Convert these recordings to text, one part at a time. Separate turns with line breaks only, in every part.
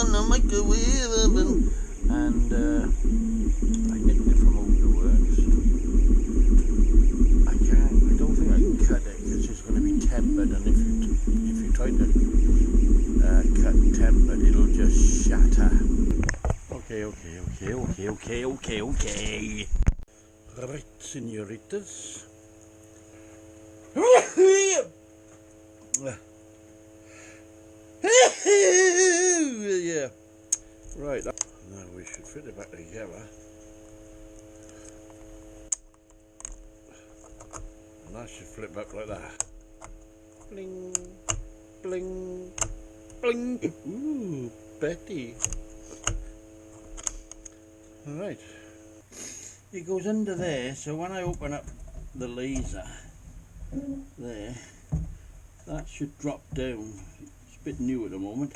on the microwave oven. And I nicked it from Over the Works. I don't think I can cut it because it's going to be tempered, and if you try to cut tempered, it'll just shatter. Okay. Right, senoritas. Yeah. Right. Now we should fit it back together. And that should flip back like that. Bling, bling, bling. Ooh, Betty. Alright. It goes under there, so when I open up the laser there, that should drop down. It's a bit new at the moment,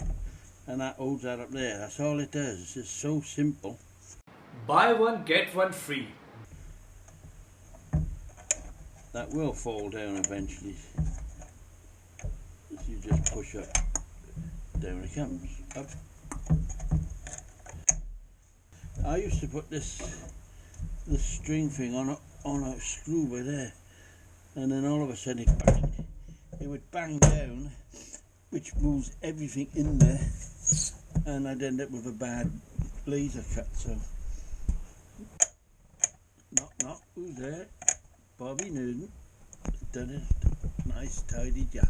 and that holds that up there. That's all it does. It's just so simple.
Buy one, get one free.
That will fall down eventually. If you just push up, down it comes. Up. I used to put this string thing on a screw by there, and then all of a sudden it would bang down, which moves everything in there, and I'd end up with a bad laser cut. So, knock, who's there? Bobby Newton done a nice tidy job.